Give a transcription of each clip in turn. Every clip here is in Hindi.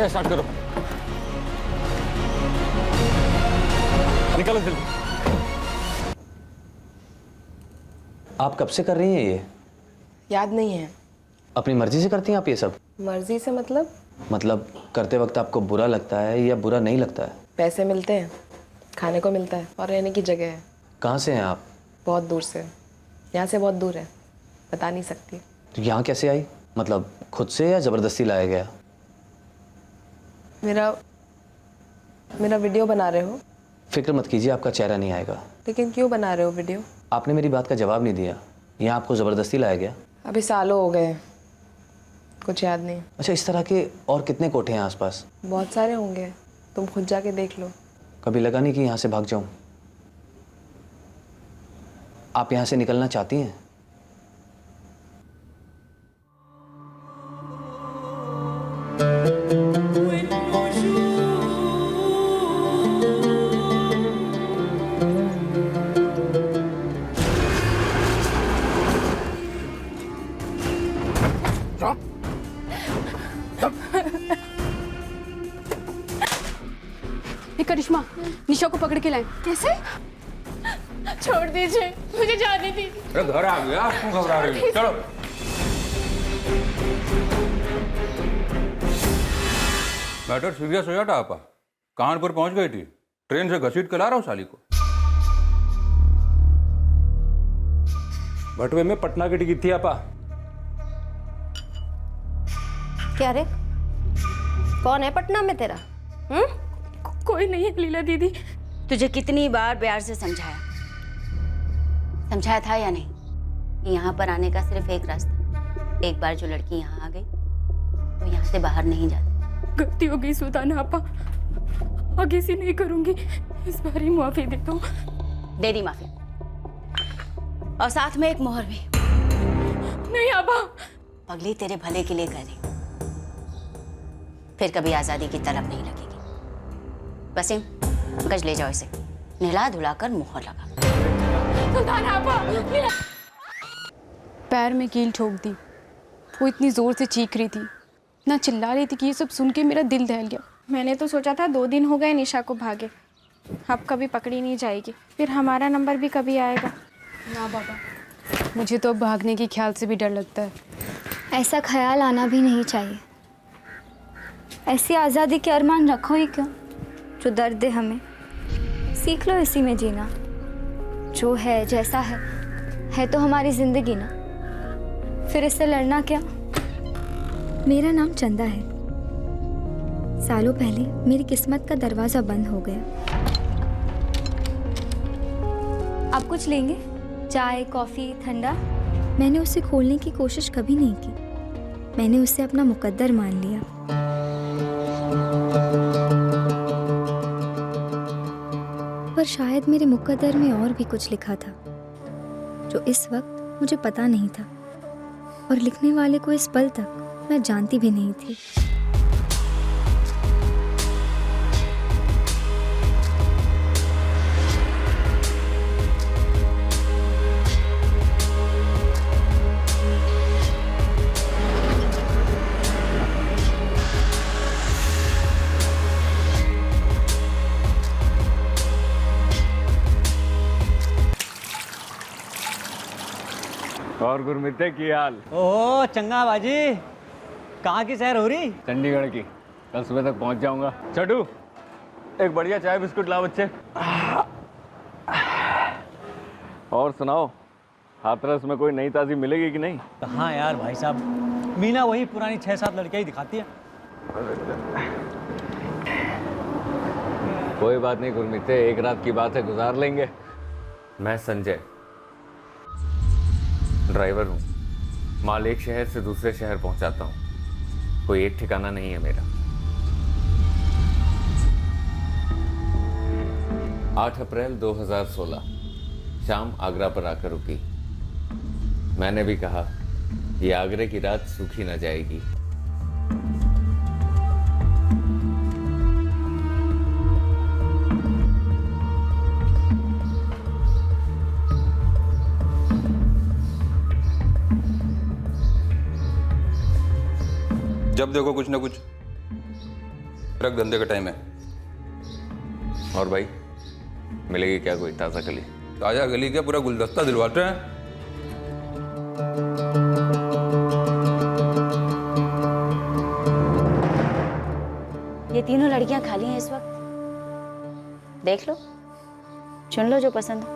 भैया स्टार्ट करो, निकलो जल्दी। आप कब से कर रही हैं ये? याद नहीं है। अपनी मर्जी से करती हैं आप ये सब? मर्जी से मतलब करते वक्त आपको बुरा लगता है या बुरा नहीं लगता है? पैसे मिलते हैं, खाने को मिलता है और रहने की जगह है। कहाँ से हैं आप? बहुत दूर से। यहाँ से बहुत दूर है, बता नहीं सकती। तो यहाँ कैसे आई? मतलब खुद से या ज़बरदस्ती लाया गया? मेरा वीडियो बना रहे हो? फिक्र मत कीजिए, आपका चेहरा नहीं आएगा। लेकिन क्यों बना रहे हो वीडियो? आपने मेरी बात का जवाब नहीं दिया। यहाँ आपको ज़बरदस्ती लाया गया? अभी सालों हो गए, कुछ याद नहीं। अच्छा, इस तरह के और कितने कोठे हैं आसपास? बहुत सारे होंगे, तुम खुद जाके देख लो। कभी लगा नहीं कि यहाँ से भाग जाऊँ? आप यहाँ से निकलना चाहती हैं? करिश्मा, निशा को पकड़ के लाए। कैसे? छोड़ दीजिए, मुझे जाने दीजिए। अरे घर आ गया, क्यों घबरा रही हो? चलो। मैटर सीरियस हो जाता आपा। कानपुर पहुंच गई थी, ट्रेन से घसीट के ला रहा हूँ साली को। बटुए में पटना की टिकट थी आपा। क्या रे, कौन है पटना में तेरा? कोई नहीं है लीला दीदी। तुझे कितनी बार प्यार से समझाया था या नहीं कि यहाँ पर आने का सिर्फ एक रास्ता। एक बार जो लड़की यहाँ आ गई वो यहाँ से बाहर नहीं जाती। गलती हो गई सुल्ताना आपा, आगे से नहीं करूंगी। इस बार ही माफी देता हूँ। दे दी माफी, और साथ में एक मोहर भी। नहीं आपा। पगली तेरे भले के लिए कर रही, फिर कभी आजादी की तलब नहीं लगेगी। वसीम, गज ले जाओ इसे, नहला धुला कर मुहर लगा। पैर में कील ठोक दी। वो इतनी जोर से चीख रही थी, ना चिल्ला रही थी कि ये सब सुन के मेरा दिल दहल गया। मैंने तो सोचा था 2 दिन हो गए निशा को भागे, अब कभी पकड़ी नहीं जाएगी, फिर हमारा नंबर भी कभी आएगा। ना बाबा, मुझे तो अब भागने के ख्याल से भी डर लगता है। ऐसा ख्याल आना भी नहीं चाहिए। ऐसी आज़ादी के अरमान रखो ही क्यों जो दर्द दे हमें। सीख लो इसी में जीना। जो है जैसा है तो हमारी ज़िंदगी ना, फिर इससे लड़ना क्या। मेरा नाम चंदा है। सालों पहले मेरी किस्मत का दरवाज़ा बंद हो गया। आप कुछ लेंगे? चाय, कॉफ़ी, ठंडा? मैंने उसे खोलने की कोशिश कभी नहीं की। मैंने उसे अपना मुकद्दर मान लिया। पर शायद मेरे मुकद्दर में और भी कुछ लिखा था जो इस वक्त मुझे पता नहीं था, और लिखने वाले को इस पल तक मैं जानती भी नहीं थी। और गुरमिते की हाल? ओह चंगा बाजी, कहाँ की सैर हो रही? चंडीगढ़ की। कल सुबह तक पहुंच जाऊंगा। छोटू, एक बढ़िया चाय बिस्कुट ला बच्चे। और सुनाओ, हाथरस में कोई नई ताज़ी मिलेगी कि नहीं? कहाँ यार भाई साहब, मीना वही पुरानी 6-7 लड़कियां ही दिखाती है। कोई बात नहीं गुरमिते, एक रात की बात है, गुजार लेंगे। मैं संजय, ड्राइवर हूँ। माल एक शहर से दूसरे शहर पहुँचाता हूँ, कोई एक ठिकाना नहीं है मेरा। 8 अप्रैल 2016 शाम आगरा पर आकर रुकी। मैंने भी कहा ये आगरे की रात सूखी न जाएगी। जब देखो कुछ ना कुछ ट्रक धंधे का टाइम है। और भाई मिलेगी क्या कोई ताज़ा कली? ताजा गली क्या, पूरा गुलदस्ता दिलवाते हैं। ये तीनों लड़कियां खाली हैं इस वक्त, देख लो, चुन लो जो पसंद हो।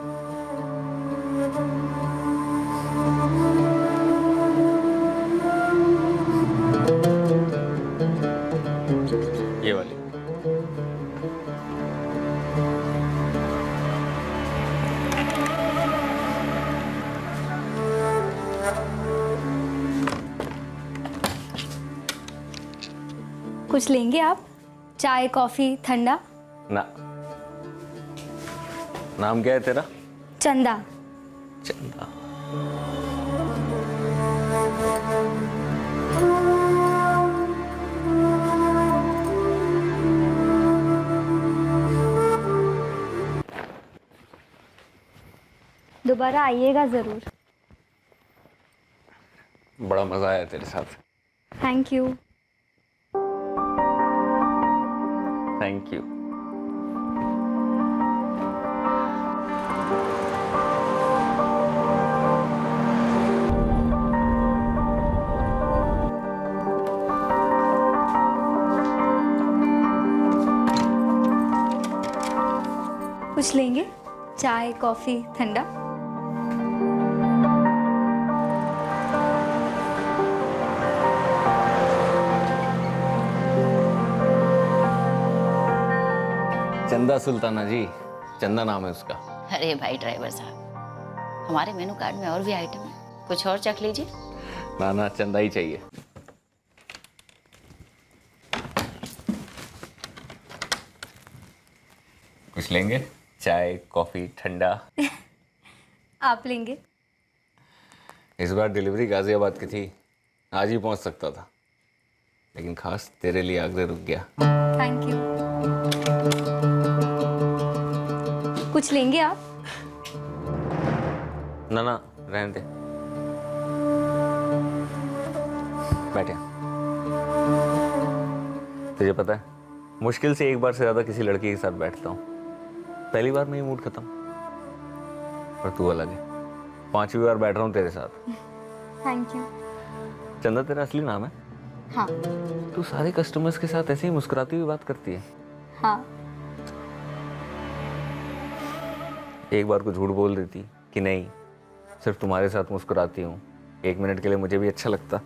ये वाली। कुछ लेंगे आप? चाय कॉफ़ी ठंडा? ना। नाम क्या है तेरा? चंदा। चंदा। दोबारा आइएगा ज़रूर। बड़ा मजा आया तेरे साथ। Thank you. Thank you. कुछ लेंगे? चाय कॉफ़ी ठंडा? चंदा सुल्ताना जी, चंदा नाम है उसका। अरे भाई ड्राइवर साहब, हमारे मेनू कार्ड में और भी आइटम है, कुछ और चख लीजिए। ना ना, चंदा ही चाहिए। कुछ लेंगे? चाय कॉफी ठंडा? आप लेंगे? इस बार डिलीवरी गाजियाबाद की थी, आज ही पहुंच सकता था, लेकिन खास तेरे लिए आगरा रुक गया। Thank you. कुछ लेंगे आप? ना ना, रहने दे। बैठे। तुझे पता है, मुश्किल से एक बार से ज्यादा किसी लड़की के साथ बैठता हूँ। पहली बार में ही मूड खत्म, और तू अलग है। 5वीं बार बैठ रहा हूँ तेरे साथ। Thank you. चंदा तेरा असली नाम है? हाँ। तू सारे कस्टमर्स के साथ ऐसे ही मुस्कुराती हुई बात करती है? हाँ। एक बार को झूठ बोल देती कि नहीं, सिर्फ तुम्हारे साथ मुस्कुराती हूँ, 1 मिनट के लिए मुझे भी अच्छा लगता।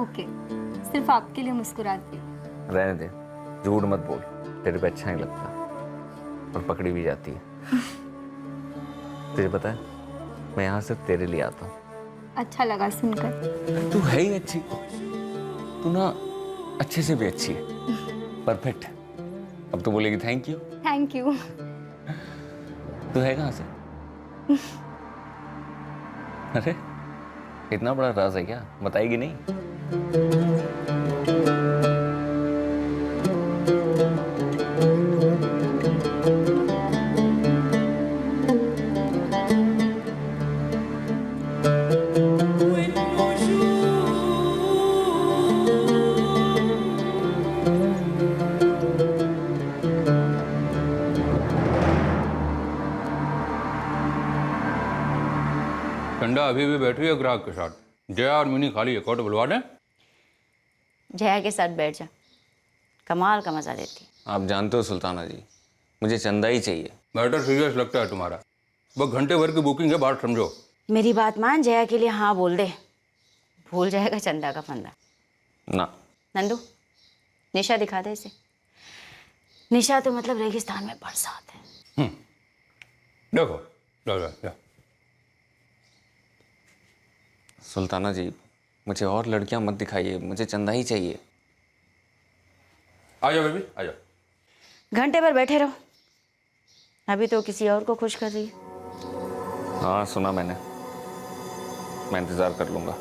ओके, सिर्फ आपके लिए मुस्कुराती हूँ। रहने दे, झूठ मत बोल, तेरे पे अच्छा नहीं लगता, और पकड़ी भी जाती है। तुझे पता है, मैं यहाँ सिर्फ तेरे लिए आता हूँ। अच्छा लगा सुनकर। तू है ही अच्छी, तू ना अच्छे से भी अच्छी है, परफेक्ट। अब तो बोलेगी थैंक यू। Thank you. तू है कहाँ से? अरे इतना बड़ा राज है क्या, बताएगी नहीं? चंदा अभी भी बैठी है ग्राहक के साथ। जया और मिनी खाली है, कोट बुलवा दें? जया के साथ बैठ जा, कमाल का मजा देती है। आप जानते हो सुल्ताना जी, मुझे चंदा ही चाहिए। मैटर सीरियस लगता है तुम्हारा। बस घंटे भर की बुकिंग है, बात समझो। मेरी बात मान, जया के लिए हाँ बोल दे, भूल जाएगा चंदा का फंदा। ना। नंदू, निशा दिखा दे इसे। निशा तो मतलब रेगिस्तान में बरसात है। देखो जा। सुल्ताना जी, मुझे और लड़कियां मत दिखाइए, मुझे चंदा ही चाहिए। आ जाओ बेबी, आ जाओ। घंटे भर बैठे रहो, अभी तो किसी और को खुश कर रही है। हाँ सुना मैंने, मैं इंतजार कर लूंगा।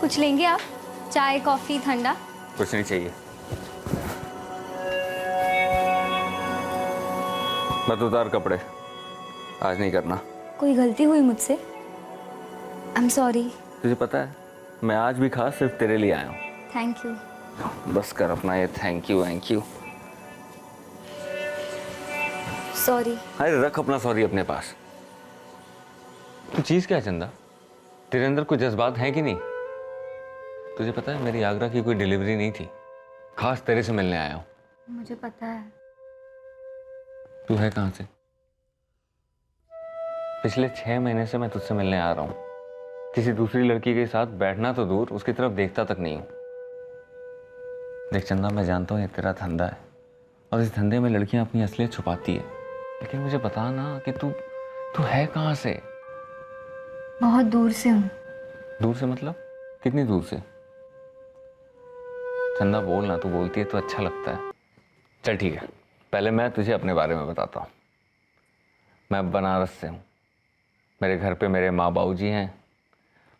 कुछ लेंगे आप? चाय कॉफ़ी ठंडा? कुछ नहीं चाहिए। मत उतार कपड़े, आज नहीं करना। कोई गलती हुई मुझसे? I am sorry. तुझे पता है, मैं आज भी खास सिर्फ तेरे लिए आया हूँ। Thank you. बस कर अपना ये थैंक यू। सॉरी। अरे रख अपना सॉरी अपने पास। तू चीज क्या है चंदा? तेरे अंदर कोई जज्बात हैं कि नहीं? तुझे पता है मेरी आगरा की कोई डिलीवरी नहीं थी, खास तेरे से मिलने आया हूँ। मुझे पता है। तू है कहाँ से? पिछले 6 महीने से मैं तुझसे मिलने आ रहा हूँ। किसी दूसरी लड़की के साथ बैठना तो दूर, उसकी तरफ देखता तक नहीं हूँ। देख चंदा, मैं जानता हूँ ये तेरा धंधा है और इस धंधे में लड़कियां अपनी असलियत छुपाती है, लेकिन मुझे बता ना कि तू है कहाँ से? बहुत दूर से हूँ। दूर से मतलब कितनी दूर से? चंदा बोल ना, तू बोलती है तो अच्छा लगता है। चल ठीक है, पहले मैं तुझे अपने बारे में बताता हूँ। मैं बनारस से हूँ। मेरे घर पे मेरे माँ बाबू जी हैं।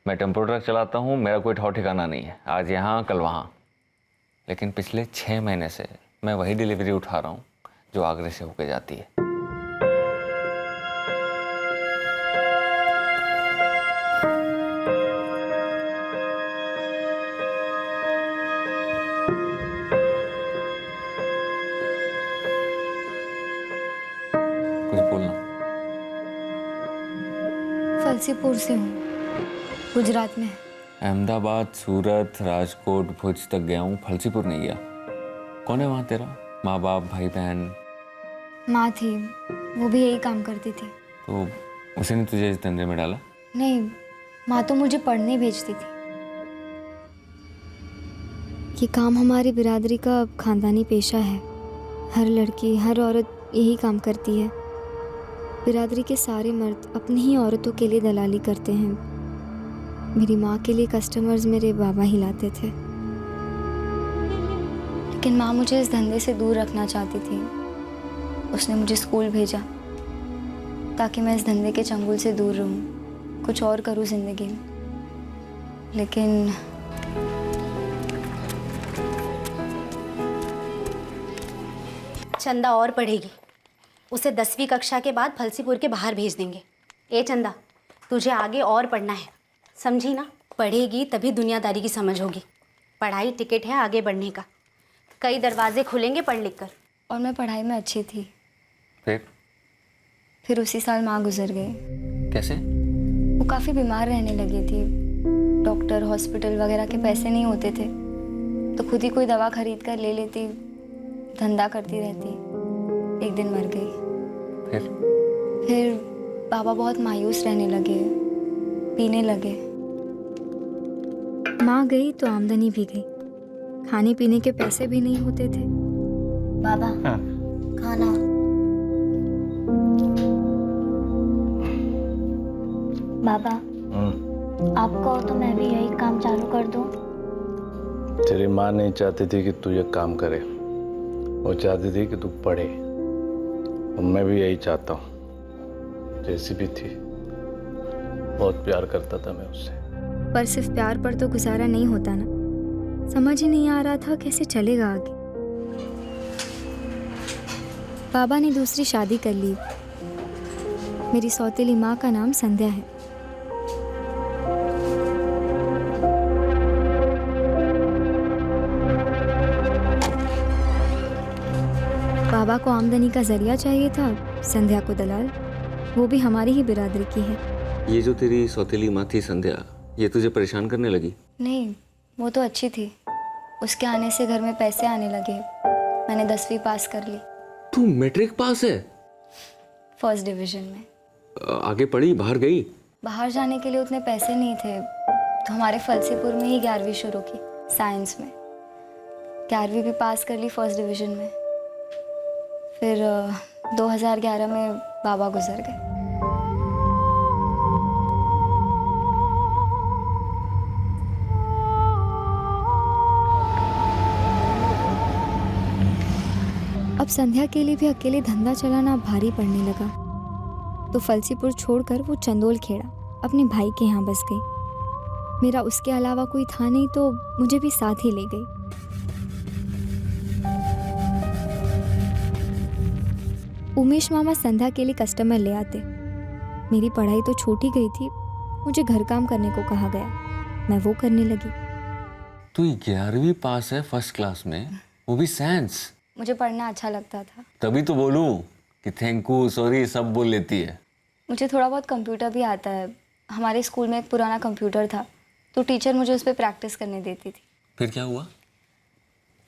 मैं टेम्पो ट्रक चलाता हूँ, मेरा कोई ठौर ठिकाना नहीं है, आज यहाँ कल वहाँ। लेकिन पिछले 6 महीने से मैं वही डिलीवरी उठा रहा हूँ जो आगरे से होके जाती है। कुछ बोलना। फलसीपुर से हूँ, गुजरात में। अहमदाबाद, सूरत, राजकोट, भुज तक गया हूँ, फलसीपुर नहीं गया। कौन है वहाँ तेरा? माँ बाप, भाई बहन? माँ थी, वो भी यही काम करती थी। तो उसी ने तुझे इस धंधे में डाला? नहीं, माँ तो मुझे पढ़ने भेजती थी। ये काम हमारी बिरादरी का खानदानी पेशा है। हर लड़की, हर औरत यही काम करती है। बिरादरी के सारे मर्द अपनी ही औरतों के लिए दलाली करते हैं। मेरी माँ के लिए कस्टमर्स मेरे बाबा ही लाते थे, लेकिन माँ मुझे इस धंधे से दूर रखना चाहती थी। उसने मुझे स्कूल भेजा ताकि मैं इस धंधे के चंगुल से दूर रहूं, कुछ और करूं जिंदगी में। लेकिन चंदा और पढ़ेगी, उसे 10वीं कक्षा के बाद फलसीपुर के बाहर भेज देंगे। ए चंदा, तुझे आगे और पढ़ना है, समझी ना? पढ़ेगी तभी दुनियादारी की समझ होगी। पढ़ाई टिकट है आगे बढ़ने का, कई दरवाजे खुलेंगे पढ़ लिख कर। और मैं पढ़ाई में अच्छी थी। फिर उसी साल माँ गुजर गई। कैसे? वो काफ़ी बीमार रहने लगी थी। डॉक्टर, हॉस्पिटल वगैरह के पैसे नहीं होते थे, तो खुद ही कोई दवा खरीद कर ले लेती, धंधा करती रहती। एक दिन मर गई। फिर बाबा बहुत मायूस रहने लगे, पीने लगे। माँ गई तो आमदनी भी गई, खाने पीने के पैसे भी नहीं होते थे। बाबा हाँ। खाना। बाबा, आप कहो तो मैं भी यही काम चालू कर दूं। तेरी माँ नहीं चाहती थी कि तू ये काम करे, वो चाहती थी कि तू पढ़े। और मैं भी यही चाहता हूँ। जैसी भी थी, बहुत प्यार करता था मैं उससे। पर सिर्फ प्यार पर तो गुजारा नहीं होता ना। समझ ही नहीं आ रहा था कैसे चलेगा आगे। बाबा ने दूसरी शादी कर ली। मेरी सौतेली माँ का नाम संध्या है। बाबा को आमदनी का जरिया चाहिए था, संध्या को दलाल, वो भी हमारी ही बिरादरी की है। ये जो तेरी सौतेली माँ थी संध्या, ये तुझे परेशान करने लगी? नहीं, वो तो अच्छी थी। उसके आने से घर में पैसे आने लगे। मैंने 10वीं पास कर ली। तू मैट्रिक पास है? फर्स्ट डिवीजन में। आगे पढ़ी, बाहर गई? बाहर जाने के लिए उतने पैसे नहीं थे, तो हमारे फलसीपुर में ही 11वीं शुरू की, साइंस में। 11वीं भी पास कर ली फर्स्ट डिवीजन में। फिर 2011 में बाबा गुजर गए। अब संध्या के लिए भी अकेले धंधा चलाना भारी पड़ने लगा, तो फलसीपुर छोड़कर वो चंदोल खेड़ा अपने भाई के यहाँ बस गई। मेरा उसके अलावा कोई था नहीं, तो मुझे भी साथ ही ले गई। उमेश मामा संध्या के लिए कस्टमर ले आते। मेरी पढ़ाई तो छूट ही गई थी, मुझे घर काम करने को कहा गया। मैं वो करने लगी। तू 11वीं पास है फर्स्ट क्लास में, वो भी साइंस। मुझे पढ़ना अच्छा लगता था। तभी तो बोलूं कि थैंक यू सॉरी सब बोल लेती है। मुझे थोड़ा बहुत कंप्यूटर भी आता है। हमारे स्कूल में एक पुराना कंप्यूटर था तो टीचर मुझे उस पर प्रैक्टिस करने देती थी। फिर क्या हुआ?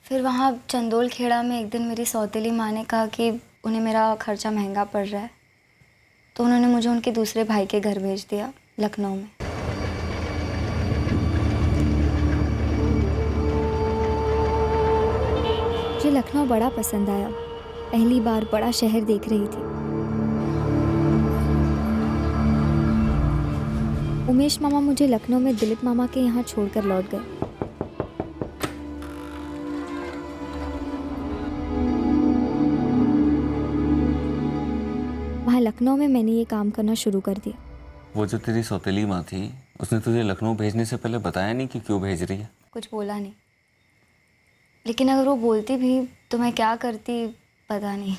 फिर वहाँ चंदोल खेड़ा में एक दिन मेरी सौतेली माँ ने कहा कि उन्हें मेरा खर्चा महंगा पड़ रहा है, तो उन्होंने मुझे उनके दूसरे भाई के घर भेज दिया, लखनऊ में। मुझे लखनऊ बड़ा पसंद आया। पहली बार बड़ा शहर देख रही थी। उमेश मामा मुझे लखनऊ में दिलीप मामा के यहाँ छोड़कर लौट गए। वहाँ लखनऊ में मैंने ये काम करना शुरू कर दिया। वो जो तेरी सौतेली माँ थी उसने तुझे लखनऊ भेजने से पहले बताया नहीं कि क्यों भेज रही है? कुछ बोला नहीं, लेकिन अगर वो बोलती भी तो मैं क्या करती पता नहीं।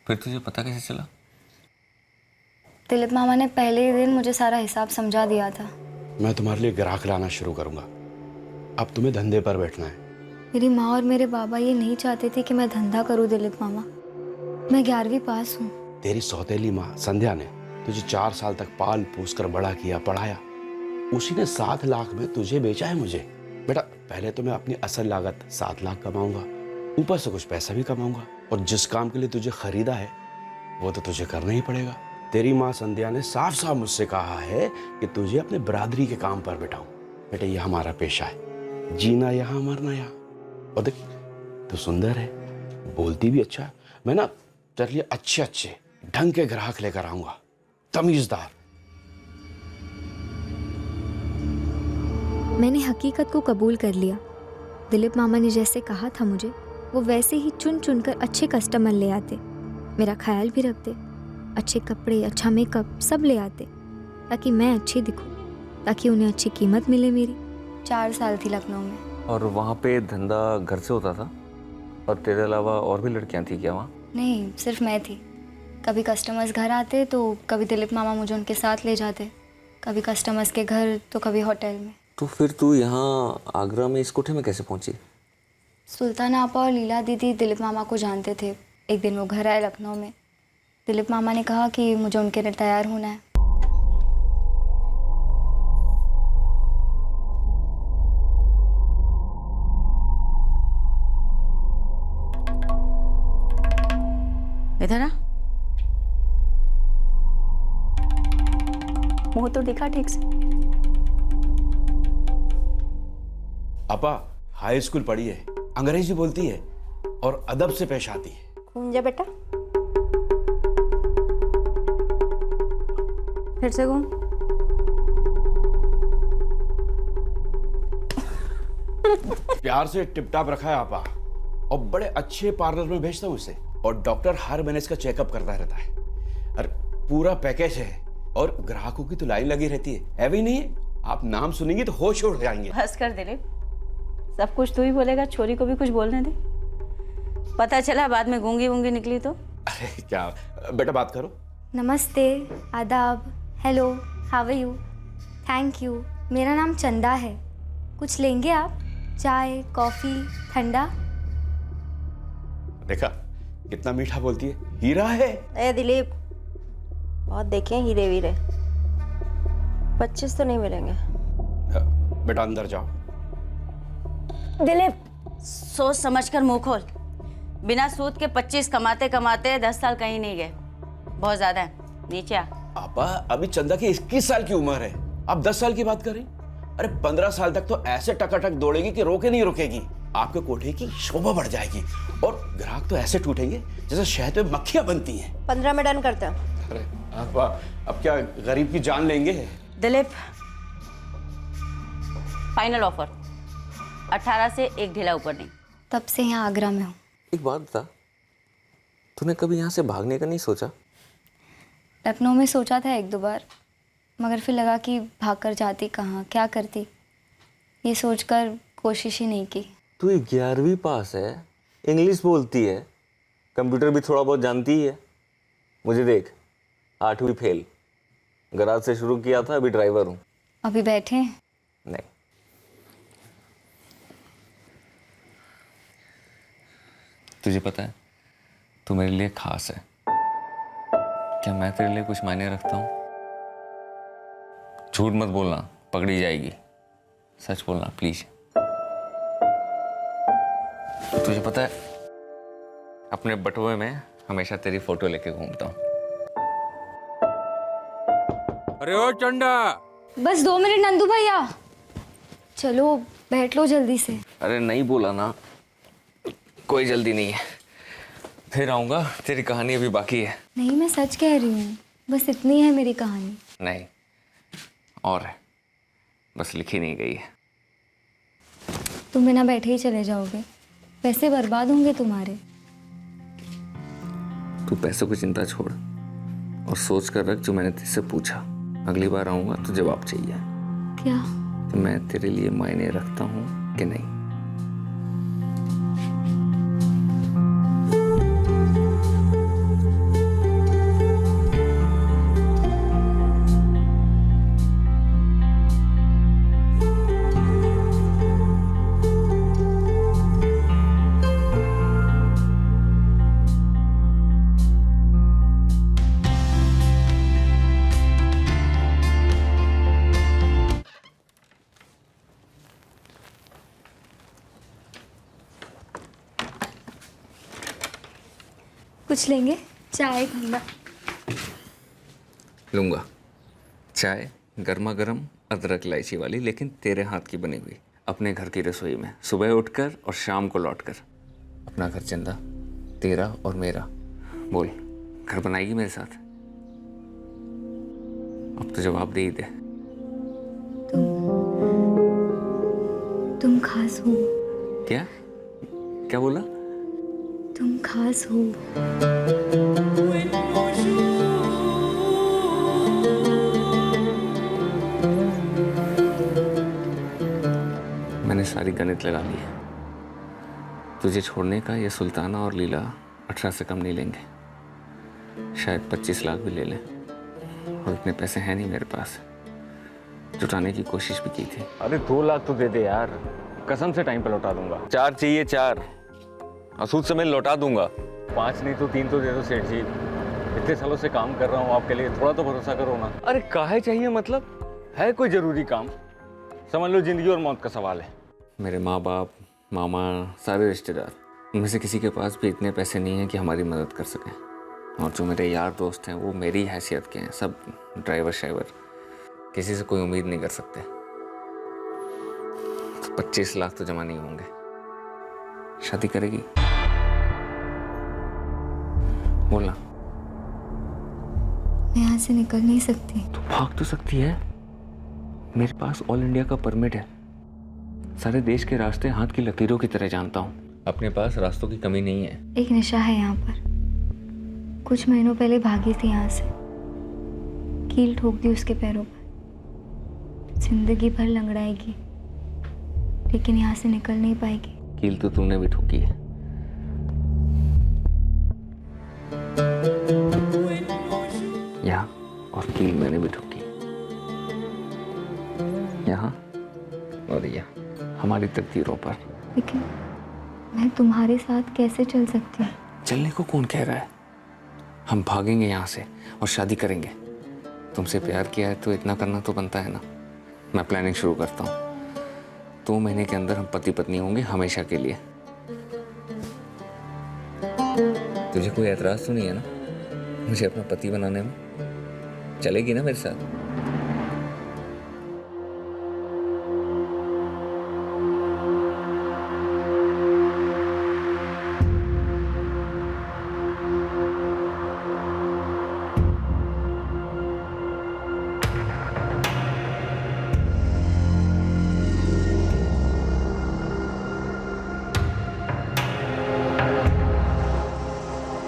फिर तुझे पता कैसे चला? दिलीप मामा ने पहले ही दिन मुझे सारा हिसाब समझा दिया था। मैं तुम्हारे लिए ग्राहक लाना शुरू करूंगा। अब तुम्हें धंधे पर बैठना है। मेरी माँ और मेरे बाबा ये नहीं चाहते थे कि मैं धंधा करूँ दिलीप मामा। मैं 11वीं पास हूँ। तेरी सौतेली माँ संध्या ने तुझे 4 साल तक पाल पोस कर बड़ा किया, पढ़ाया। उसी ने 7 लाख में तुझे बेचा है मुझे। बेटा पहले तो मैं अपनी असल लागत 7 लाख कमाऊंगा, ऊपर से कुछ पैसा भी कमाऊंगा, और जिस काम के लिए तुझे खरीदा है वो तो तुझे करना ही पड़ेगा। तेरी माँ संध्या ने साफ साफ मुझसे कहा है कि तुझे अपने बरादरी के काम पर बैठाऊं। बेटा ये हमारा पेशा है, जीना यहाँ मरना यहाँ। और देख तू सुंदर है, बोलती भी अच्छा। मैं ना तेरे लिए अच्छे अच्छे ढंग के ग्राहक लेकर आऊंगा, तमीजदार। मैंने हकीकत को कबूल कर लिया। दिलीप मामा ने जैसे कहा था मुझे, वो वैसे ही चुन चुन कर अच्छे कस्टमर ले आते, मेरा ख्याल भी रखते, अच्छे कपड़े, अच्छा मेकअप सब ले आते, ताकि मैं अच्छी दिखूं, ताकि उन्हें अच्छी कीमत मिले मेरी। 4 साल थी लखनऊ में। और वहाँ पे धंधा घर से होता था? और तेरे अलावा और भी लड़कियाँ थी क्या वहाँ? नहीं, सिर्फ मैं थी। कभी कस्टमर्स घर आते तो कभी दिलीप मामा मुझे उनके साथ ले जाते, कभी कस्टमर्स के घर तो कभी होटल में। तो फिर तू यहाँ आगरा में इस कोठे में कैसे पहुँची? सुल्तान आपा और लीला दीदी दिलीप मामा को जानते थे। एक दिन वो घर आए लखनऊ में। दिलीप मामा ने कहा कि मुझे उनके लिए तैयार होना है। इधर आ, मुंह तो दिखा ठीक से। अपा हाई स्कूल पढ़ी है, अंग्रेजी बोलती है और अदब से पेश आती है। घूम जा बेटा, फिर से घूम। प्यार से टिपटाप रखा है आपा, और बड़े अच्छे पार्लर में भेजता हूँ उसे, और डॉक्टर हर महीने इसका चेकअप करता रहता है। अरे पूरा पैकेज है, और ग्राहकों की तो लाइन लगी रहती है भी नहीं है? आप नाम सुनेंगे तो होश उड़ जाएंगे। बस कर दिलीप, सब कुछ तू ही बोलेगा, छोरी को भी कुछ बोलने दे। पता चला बाद में गूंगी वूंगी निकली तो। अरे क्या बेटा, बात करो। नमस्ते, आदाब, hello, how are you, thank you. मेरा नाम चंदा है। कुछ लेंगे आप? चाय, कॉफ़ी, ठंडा? देखा कितना मीठा बोलती है, हीरा है। ए दिलीप, बहुत देखे हीरे वीरे, 25 तो नहीं मिलेंगे। बेटा अंदर जाओ। दिलीप सोच समझ कर मुंह खोल। बिना सूद के 25 कमाते कमाते 10 साल कहीं नहीं गए, बहुत ज्यादा है। नीचे आ। आपा अभी चंदा की 21 साल की उम्र है, आप 10 साल की बात करें? अरे 15 साल तक तो ऐसे टकाटक दौड़ेगी कि रोके नहीं रुकेगी। आपके कोठे की शोभा बढ़ जाएगी, और ग्राहक तो ऐसे टूटेंगे जैसे शहद में मक्खियां बनती हैं। 15 में डन करते हैं। अरे आपा अब क्या गरीब की जान लेंगे? दिलीप फाइनल ऑफर, 18 से एक ढीला ऊपर नहीं। तब से यहाँ आगरा में हूँ। एक बात बता, तूने कभी यहाँ से भागने का नहीं सोचा? लखनऊ में सोचा था 1-2 बार, मगर फिर लगा कि भाग कर जाती कहाँ, क्या करती, ये सोचकर कोशिश ही नहीं की। तू 11वीं पास है, इंग्लिश बोलती है, कंप्यूटर भी थोड़ा बहुत जानती ही है। मुझे देख, 8वीं फेल, गराज से शुरू किया था, अभी ड्राइवर हूँ। अभी बैठे हैं? नहीं, तुझे पता है तू मेरे लिए खास है। क्या मैं तेरे लिए कुछ मायने रखता हूँ? झूठ मत बोलना, पकड़ी जाएगी। सच बोलना प्लीज। तुझे पता है अपने बटुए में हमेशा तेरी फोटो लेके घूमता हूँ। अरे ओ चंदा, बस 2 मिनट नंदू भैया, चलो बैठ लो जल्दी से। अरे नहीं बोला ना, कोई जल्दी नहीं है, फिर आऊंगा। तेरी कहानी अभी बाकी है। नहीं, मैं सच कह रही हूँ, बस इतनी है मेरी कहानी। नहीं और है, बस लिखी नहीं गई है। तुम बिना बैठे ही चले जाओगे, पैसे बर्बाद होंगे तुम्हारे। तू पैसों की चिंता छोड़ और सोच कर रख जो मैंने तुझसे पूछा। अगली बार आऊंगा तो जवाब चाहिए। क्या? कि मैं तेरे लिए मायने रखता हूँ कि नहीं। कुछ लेंगे? चाय ठंडा? लूंगा। चाय गर्मा गर्म अदरक इलायची वाली, लेकिन तेरे हाथ की बनी हुई, अपने घर की रसोई में, सुबह उठकर और शाम को लौटकर। अपना घर चंदा, तेरा और मेरा। बोल, घर बनाएगी मेरे साथ? अब तो जवाब दे ही दे। तुम खास हो। क्या क्या बोला? तुम खास हो। मैंने सारी गणित लगा ली है। तुझे छोड़ने का ये सुल्ताना और लीला 18 से कम नहीं लेंगे। शायद 25 लाख भी ले लें, और इतने पैसे हैं नहीं मेरे पास। जुटाने की कोशिश भी की थी। अरे 2 लाख तो दे दे यार, कसम से टाइम पे लौटा दूंगा। 4 चाहिए, 4 और सूद समेत लौटा दूंगा। 5 नहीं तो 3 तो दे दो सेठ जी। इतने सालों से काम कर रहा हूँ आपके लिए, थोड़ा तो भरोसा करो ना। अरे काहे चाहिए, मतलब है कोई जरूरी काम? समझ लो जिंदगी और मौत का सवाल है। मेरे माँ बाप, मामा, सारे रिश्तेदार, इनमें से किसी के पास भी इतने पैसे नहीं हैं कि हमारी मदद कर सकें। और जो मेरे यार दोस्त हैं वो मेरी हैसियत के हैं, सब ड्राइवर शाइवर, किसी से कोई उम्मीद नहीं कर सकते। तो 25 लाख तो जमा नहीं होंगे। शादी करेगी? बोलना। मैं यहाँ से निकल नहीं सकती। तो भाग तो सकती है, मेरे पास ऑल इंडिया का परमिट है। सारे देश के रास्ते हाथ की लकीरों की तरह जानता हूँ। अपने पास रास्तों की कमी नहीं है। एक नशा है यहाँ पर। कुछ महीनों पहले भागी थी यहाँ से, कील ठोक दी उसके पैरों पर। जिंदगी भर लंगड़ाएगी, लेकिन यहाँ से निकल नहीं पाएगी। कील तो तूने भी ठोकी है। यहाँ और कील मैंने भी ठोकी, यहाँ और यहाँ, हमारी तकदीरों पर। लेकिन मैं तुम्हारे साथ कैसे चल सकती हूँ? चलने को कौन कह रहा है? हम भागेंगे यहाँ से और शादी करेंगे। तुमसे प्यार किया है तो इतना करना तो बनता है ना। मैं प्लानिंग शुरू करता हूँ। 2 महीने के अंदर हम पति पत्नी होंगे हमेशा के लिए। तुझे कोई एतराज तो नहीं है ना मुझे अपना पति बनाने में? चलेगी ना मेरे साथ?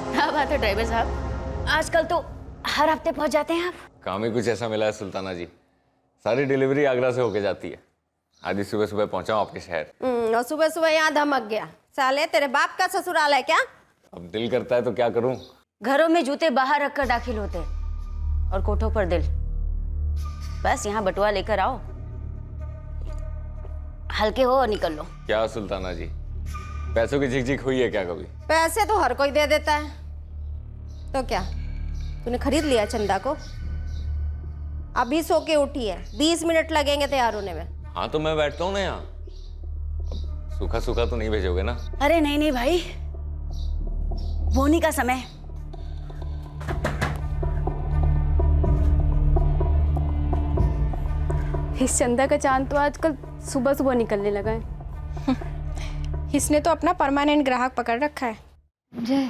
क्या बात है ड्राइवर साहब, आजकल तो हर हफ्ते पहुंच जाते हैं आप। काम ही कुछ ऐसा मिला है सुल्ताना जी, सारी डिलीवरी आगरा से होके जाती है। आज ही सुबह सुबह पहुंचा हूं आपके शहर। और सुबह सुबह यहाँ धमक गया। साले तेरे बाप का ससुराल है क्या? अब दिल करता है तो क्या करूं। घरों में जूते बाहर रखकर दाखिल होते हैं और कोठों पर दिल। बस यहाँ बटुआ लेकर आओ, हल्के हो और निकल लो। क्या सुल्ताना जी, पैसों की झिकझिक हुई है क्या कभी? पैसे तो हर कोई दे देता है। तो क्या तूने खरीद लिया चंदा को? अभी सो के उठी है, 20 मिनट लगेंगे तैयार होने में। हाँ तो मैं बैठता हूँ ना यहाँ। सूखा सूखा तो नहीं भेजोगे ना? अरे नहीं नहीं भाई, बोनी का समय। इस चंदा का चांद तो आजकल सुबह सुबह निकलने लगा है। इसने तो अपना परमानेंट ग्राहक पकड़ रखा है। जय,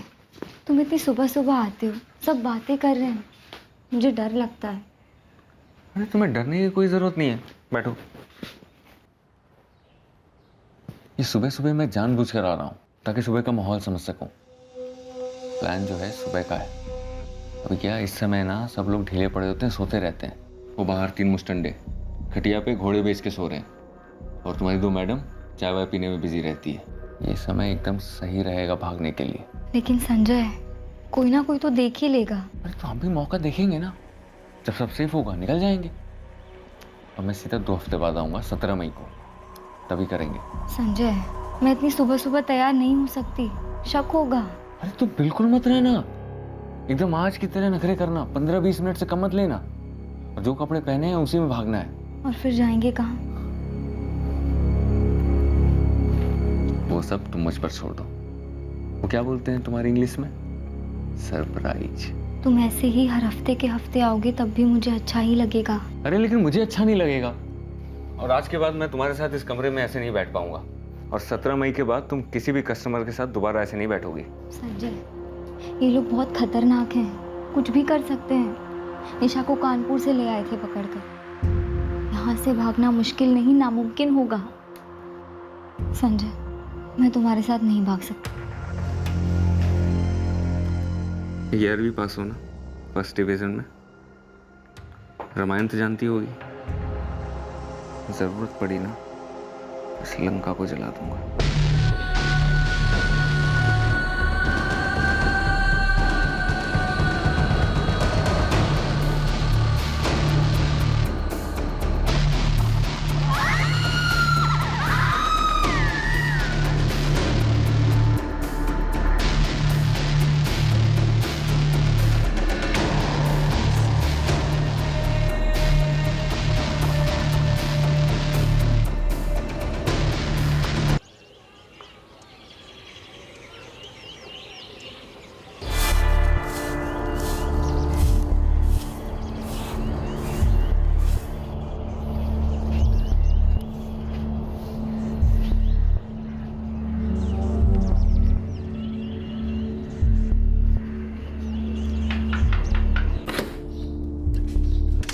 तुम इतनी सुबह सुबह आते हो, सब बातें कर रहे हैं, मुझे डर लगता है। अरे तुम्हें डरने की कोई जरूरत नहीं है, बैठो। ये सुबह सुबह मैं जानबूझ कर आ रहा हूँ ताकि सुबह का माहौल समझ सकूं। प्लान जो है सुबह का है। अभी क्या इस समय ना सब लोग ढीले पड़े होते हैं, सोते रहते हैं। वो बाहर 3 मुस्टंडे खटिया पे घोड़े बेच के सो रहे हैं और तुम्हारी 2 मैडम चाय वाय पीने में बिजी रहती है। ये समय एकदम सही रहेगा भागने के लिए। लेकिन संजय, कोई ना कोई तो देख ही लेगा। अरे तो हम भी मौका देखेंगे ना, जब सब सेफ होगा निकल जाएंगे। और मैं सीधा 2 हफ्ते बाद आऊँगा, 17 मई को, तभी करेंगे। संजय, मैं इतनी सुबह सुबह तैयार नहीं हो सकती, शक होगा। अरे तो बिल्कुल मत रहना, एकदम आज की तरह नखरे करना, 15-20 मिनट से कम मत लेना। और जो कपड़े पहने हैं उसी में भागना है। और फिर जाएंगे कहाँ? वो सब तुम मुझ पर छोड़ दो। वो क्या बोलते हैं तुम्हारी इंग्लिश में? सरप्राइज। तुम ऐसे ही हर हफ्ते के हफ्ते आओगे तब भी मुझे अच्छा ही लगेगा। अरे लेकिन मुझे अच्छा नहीं लगेगा। और आज के बाद मैं तुम्हारे साथ इस कमरे में ऐसे नहीं बैठ पाऊंगा। और 17 मई के बाद तुम किसी भी कस्टमर के साथ दोबारा ऐसे नहीं बैठोगी। संजय, ये लोग बहुत खतरनाक हैं, कुछ भी कर सकते हैं। निशा को कानपुर से ले आए थे पकड़कर। यहाँ से भागना मुश्किल नहीं, नामुमकिन होगा। संजय, मैं तुम्हारे साथ नहीं भाग सकती। 11वीं पास हो ना, फर्स्ट डिवीजन में। रामायण तो जानती होगी। जरूरत पड़ी ना श्रीलंका को जला दूंगा।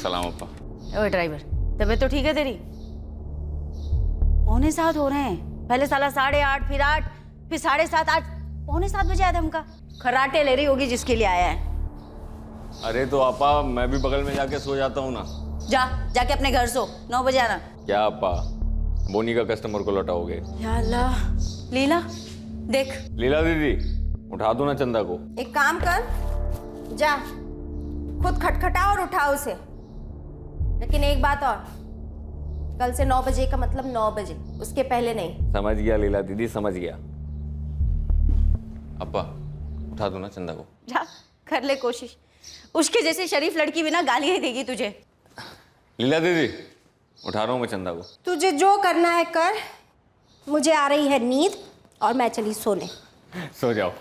सलाम अप्पा। ओए ड्राइवर, तबीयत तो ठीक है तेरी? 6:45 हो रहे हैं। पहले साला 8:30, फिर 8, फिर 7:30, आज 7:45 बजे आया धमका। खराटे ले रही होगी जिसके लिए आया है। अरे तो आपा मैं भी बगल में जाके सो जाता हूँ ना। जाके अपने घर सो, 9 बजे आना। क्या आपा, बोनी का कस्टमर को लौटाओगे? या अल्लाह। लीला देख। लीला दीदी, उठा दो ना चंदा को। एक काम कर, जा खुद खटखटा और उठा उसे। लेकिन एक बात और, कल से 9 बजे का मतलब 9 बजे, उसके पहले नहीं। समझ गया लीला दीदी, समझ गया। अप्पा उठा दो ना चंदा को। जा कर ले कोशिश, उसके जैसी शरीफ लड़की बिना गालियां ही देगी तुझे। लीला दीदी, उठा रहा हूँ मैं चंदा को। तुझे जो करना है कर, मुझे आ रही है नींद और मैं चली सोने। सो जाओ।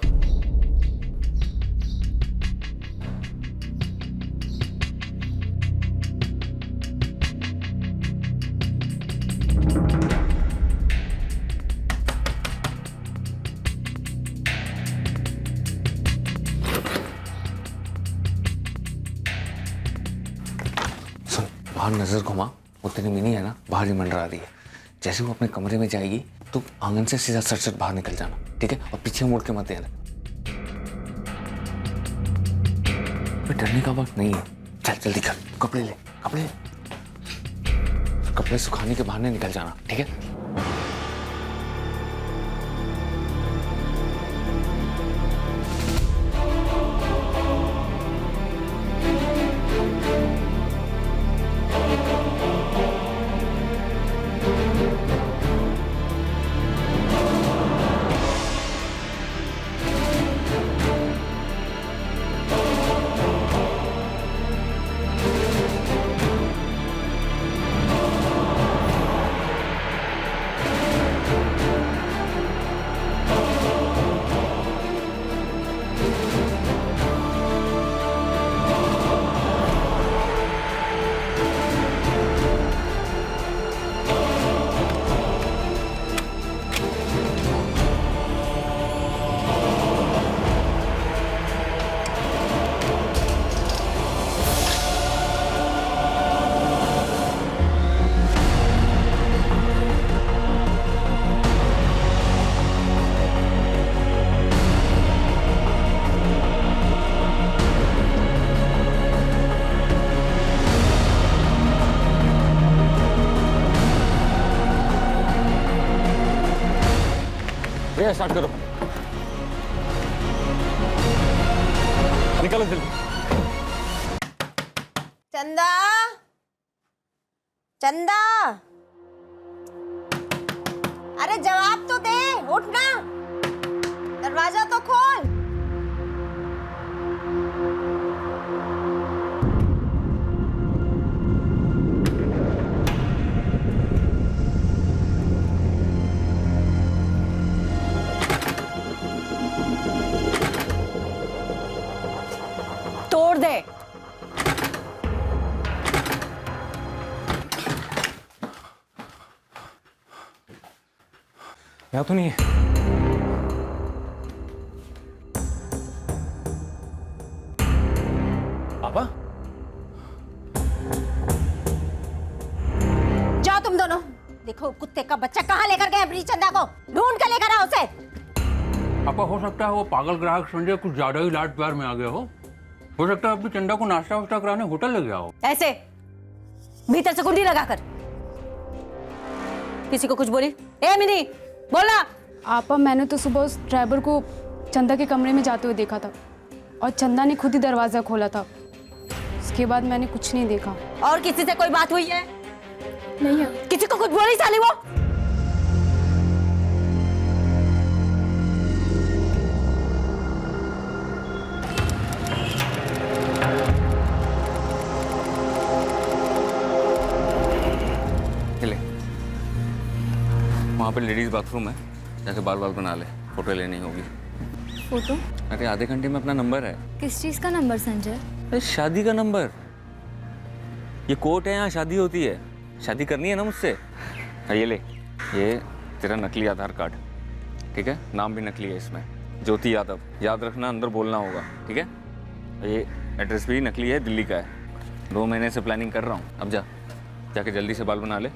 बाहर नजर घुमा, वो तेरी मिनी है ना, बाहर ही मंडरा रही है। जैसे वो अपने कमरे में जाएगी तो आंगन से सीधा सट बाहर निकल जाना, ठीक है? और पीछे मुड़ के मत देना। डरने का वक्त नहीं है। चल जल्दी कर, कपड़े ले, कपड़े ले। कपड़े सुखाने के बहाने निकल जाना, ठीक है? भैया स्टार्ट करो, निकालो जल्दी। चंदा, चंदा, अरे जवाब तो दे, उठ ना, दरवाजा तो खोल। तोड़ दे। यहाँ तो नहीं है। पापा, जाओ तुम दोनों, देखो कुत्ते का बच्चा कहाँ लेकर गए अपनी चंदा को, ढूंढ कर लेकर आओ उसे। पापा हो सकता है वो पागल ग्राहक संजय कुछ ज्यादा ही लाड प्यार में आ गया हो सकता है अपनी चंदा को नाश्ता वास्ता कराने होटल ले गया हो। ऐसे भीतर से कुंडी लगाकर। किसी को कुछ बोली? ए मिनी, बोला। आपा, मैंने तो सुबह उस ड्राइवर को चंदा के कमरे में जाते हुए देखा था और चंदा ने खुद ही दरवाजा खोला था। उसके बाद मैंने कुछ नहीं देखा। और किसी से कोई बात हुई है? नहीं है। किसी को कुछ बोली साली वो? वहाँ पे लेडीज बाथरूम है, जाके बाल बना ले, फोटो लेनी होगी। फोटो? अरे आधे घंटे में अपना नंबर है। किस चीज़ का नंबर संजय? अरे शादी का नंबर। ये कोर्ट है, यहाँ शादी होती है। शादी करनी है ना मुझसे। ये ले, ये तेरा नकली आधार कार्ड, ठीक है? नाम भी नकली है इसमें, ज्योति यादव। याद रखना, अंदर बोलना होगा, ठीक है? ये एड्रेस भी नकली है, दिल्ली का है। 2 महीने से प्लानिंग कर रहा हूँ। अब जा, जाके जल्दी से बाल बना ले,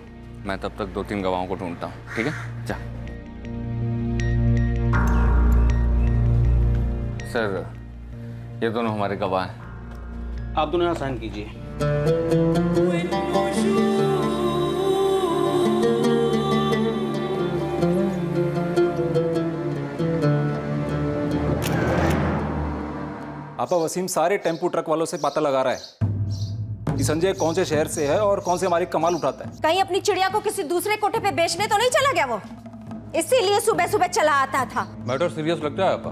मैं तब तक 2-3 गवाहों को ढूंढता हूँ, ठीक है? जा। सर, ये दोनों हमारे गवाह हैं। आप दोनों यहाँ साइन कीजिए। आपा, वसीम सारे टेम्पू ट्रक वालों से पता लगा रहा है कि संजय कौन से शहर से है और कौन से हमारी कमाल उठाता है। कहीं अपनी चिड़िया को किसी दूसरे कोठे पे बेचने तो नहीं चला गया वो, इसीलिए सुबह सुबह चला आता था। मैटर सीरियस लगता है आपा।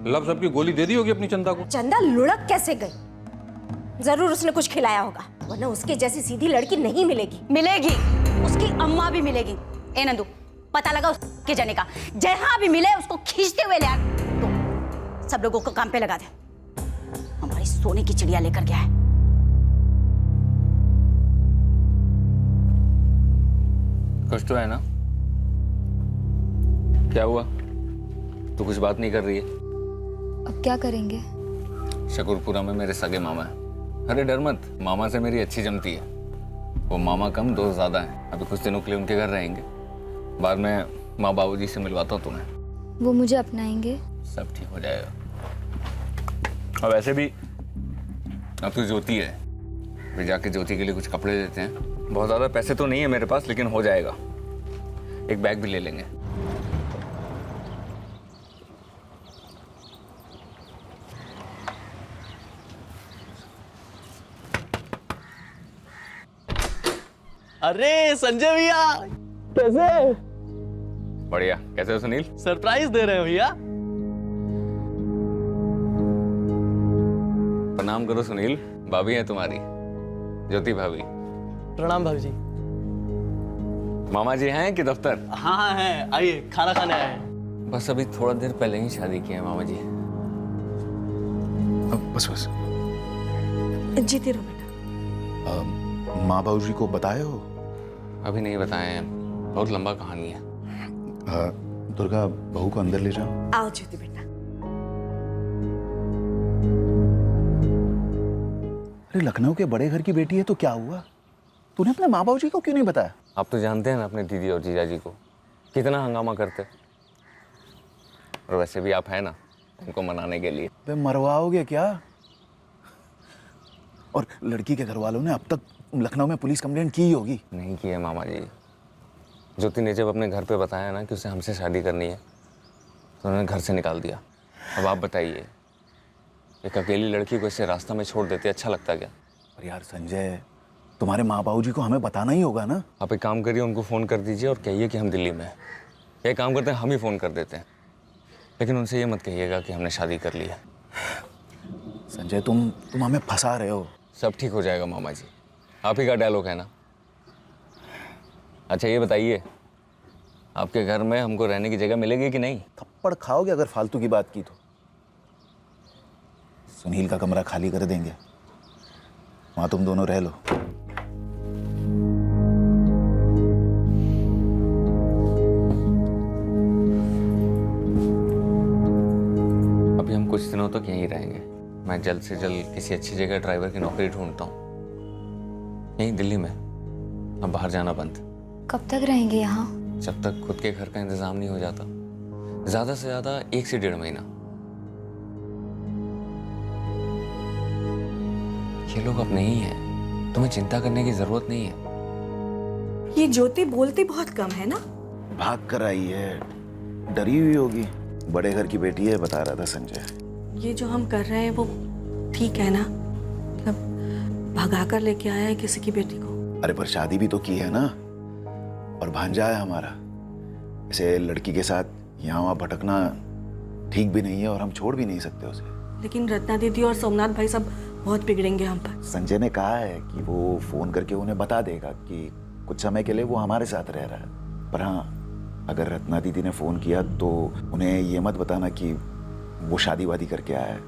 लब सबकी गोली दे दी होगी अपनी चंदा को। चंदा लुढ़क कैसे गई? जरूर उसने कुछ खिलाया होगा, वरना उसके जैसी सीधी लड़की नहीं मिलेगी। मिलेगी, उसकी अम्मा भी मिलेगी। ए नंदू, पता लगा उसके जाने का, जहां भी मिले उसको खींचते हुए ले आ। तो सब लोगों को काम पे लगा दे। हमारी सोने की चिड़िया लेकर गया है। कुछ तो है ना? क्या हुआ? तू कुछ बात नहीं कर रही है? अब क्या करेंगे? शकरपुरा में मेरे सगे मामा है। अरे डर मत, मामा से मेरी अच्छी जमती है। वो मामा कम, दोस्त ज्यादा हैं। अभी कुछ दिनों के लिए उनके घर रहेंगे, बाद में माँ बाबूजी से मिलवाता हूँ तुम्हें। वो मुझे अपनाएंगे? सब ठीक हो जाएगा। और वैसे भी अब तो ज्योति है, फिर जाके ज्योति के लिए कुछ कपड़े देते हैं। बहुत ज़्यादा पैसे तो नहीं है मेरे पास, लेकिन हो जाएगा। एक बैग भी ले लेंगे। अरे संजय भैया, कैसे? बढ़िया। कैसे हो सुनील? सरप्राइज दे रहे हो भैया? प्रणाम करो सुनील, भाभी है तुम्हारी, ज्योति भाभी। प्रणाम भाभी जी। मामा जी हैं कि दफ्तर? हाँ हाँ हैं, आइए खाना खाने आए हैं। बस अभी थोड़ा देर पहले ही शादी की है मामा जी। बस बस। जीते रहो बेटा। माँ बाबू जी को बताए हो? अभी नहीं बताए हैं, बहुत लंबा कहानी है। दुर्गा, बहू को अंदर ले जाओ। आओ ज्योति बेटा। अरे लखनऊ के बड़े घर की बेटी है तो क्या हुआ? तूने अपने माँ बाबू जी को क्यों नहीं बताया? आप तो जानते हैं ना अपने दीदी और जीजा जी को, कितना हंगामा करते। और वैसे भी आप हैं ना उनको मनाने के लिए। बे मरवाओगे क्या? और लड़की के घर वालों ने अब तक लखनऊ में पुलिस कंप्लेंट की होगी। नहीं की है मामा जी। ज्योति ने जब अपने घर पे बताया ना कि उसे हमसे शादी करनी है, तो उन्होंने घर से निकाल दिया। अब आप बताइए, एक अकेली लड़की को ऐसे रास्ता में छोड़ देते अच्छा लगता क्या? पर यार संजय, तुम्हारे माँ बाबू जी को हमें बताना ही होगा ना। आप एक काम करिए, उनको फ़ोन कर दीजिए और कहिए कि हम दिल्ली में हैं। एक काम करते हैं, हम ही फ़ोन कर देते हैं, लेकिन उनसे ये मत कहिएगा कि हमने शादी कर ली है। संजय तुम हमें फंसा रहे हो। सब ठीक हो जाएगा मामा जी, आप ही का डायलॉग है ना। अच्छा ये बताइए, आपके घर में हमको रहने की जगह मिलेगी कि नहीं? थप्पड़ खाओगे अगर फालतू की बात की तो। सुनील का कमरा खाली कर देंगे, वहां तुम दोनों रह लो। अभी हम कुछ दिनों तक यहीं रहेंगे। मैं जल्द से जल्द किसी अच्छी जगह ड्राइवर की नौकरी ढूंढता हूँ, यहीं दिल्ली में। अब बाहर जाना बंद। कब तक रहेंगे यहाँ? जब तक खुद के घर का इंतजाम नहीं हो जाता, ज्यादा से ज्यादा 1 से 1.5 महीना। ये लोग अपने ही हैं, तुम्हें चिंता करने की जरूरत नहीं है। ये ज्योति बोलती बहुत कम है ना? भाग कर आई है, डरी हुई होगी। बड़े घर की बेटी है, बता रहा था संजय। ये जो हम कर रहे हैं वो ठीक है ना? मतलब भगा कर लेके आया है किसी की बेटी को। अरे पर शादी भी तो की है ना, और भांजा है हमारा। ऐसे लड़की के साथ यहाँ वहाँ भटकना ठीक भी नहीं है, और हम छोड़ भी नहीं सकते उसे। लेकिन रत्ना दीदी और सोमनाथ भाई सब बहुत बिगड़ेंगे हम पर। संजय ने कहा है कि वो फोन करके उन्हें बता देगा कि कुछ समय के लिए वो हमारे साथ रह रहा है। पर हाँ, अगर रत्ना दीदी ने फोन किया तो उन्हें ये मत बताना कि वो शादी वादी करके आया है।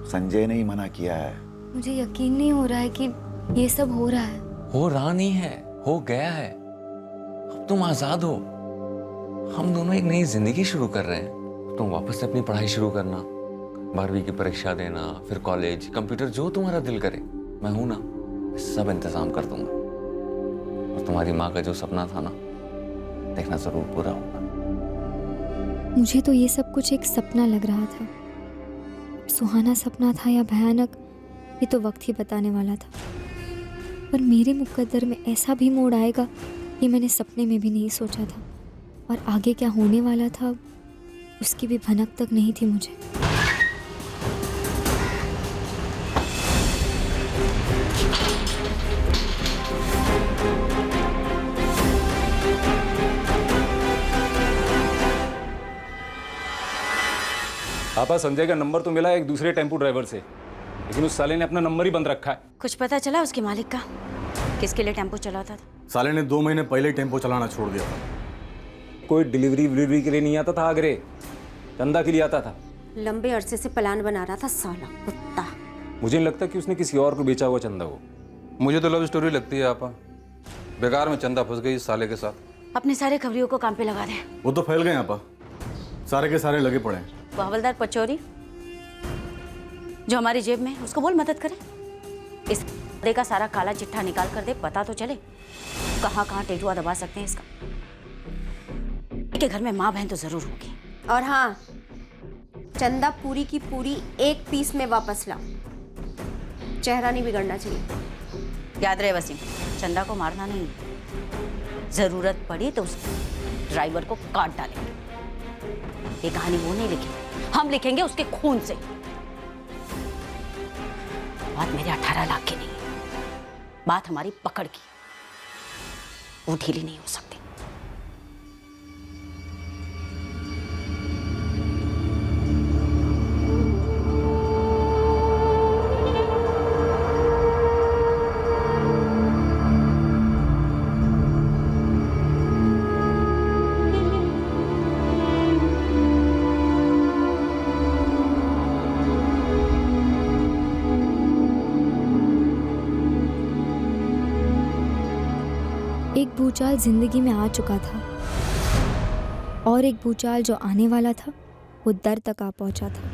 संजय ने ही मना किया है। मुझे यकीन नहीं हो रहा है कि ये सब हो रहा है। हो रहा नहीं है, हो गया है। अब तुम आजाद हो, हम दोनों एक नई जिंदगी शुरू कर रहे हैं। तुम वापस से अपनी पढ़ाई शुरू करना, 12वीं की परीक्षा देना, फिर कॉलेज, कंप्यूटर, जो तुम्हारा दिल करे। मैं हूं ना, सब इंतजाम कर दूंगा। और तुम्हारी माँ का जो सपना था ना, देखना जरूर पूरा होगा। मुझे तो ये सब कुछ एक सपना लग रहा था। सुहाना सपना था या भयानक, ये तो वक्त ही बताने वाला था। पर मेरे मुकद्दर में ऐसा भी मोड़ आएगा, ये मैंने सपने में भी नहीं सोचा था। और आगे क्या होने वाला था, उसकी भी भनक तक नहीं थी मुझे। पापा, संजय का नंबर तो मिला एक दूसरे टेम्पो ड्राइवर से, लेकिन उस साले ने अपना नंबर ही बंद रखा है। कुछ पता चला उसके मालिक का, किसके लिए टेम्पो चलाता था? साले ने 2 महीने पहले ही टेम्पो चलाना छोड़ दिया था। कोई डिलीवरी के लिए नहीं आता था आगरे, चंदा के लिए आता था। लंबे अरसे से प्लान बना रहा था साला कुत्ता। मुझे नहीं लगता कि उसने किसी और को बेचा हुआ चंदा हो। मुझे तो लव स्टोरी लगती है आपा। बेकार में चंदा फंस गई इस साले के साथ। अपने सारे खबरियों को काम पे लगा दे। वो तो फैल गए आपा, सारे के सारे लगे पड़े हैं। वो हवलदार पचौरी जो हमारी जेब में, उसको बोल मदद करे। इस दे का सारा काला चिट्ठा निकाल कर दे, पता तो चले कहाँ कहाँ टेटुआ दबा सकते हैं इसका। के घर में माँ बहन तो जरूर होगी। और हाँ, चंदा पूरी की पूरी 1 पीस में वापस लाओ। चेहरा नहीं बिगड़ना चाहिए। याद रहे वसीम, चंदा को मारना नहीं, जरूरत पड़ी तो उस ड्राइवर को काट डालेंगे। ये कहानी वो नहीं लिखेंगे, हम लिखेंगे उसके खून से। बात मेरे 18 लाख की नहीं, बात हमारी पकड़ की, वो ढीली नहीं हो सकती। एक भूचाल जिंदगी में आ चुका था, और एक भूचाल जो आने वाला था वो दर तक आ पहुंचा था।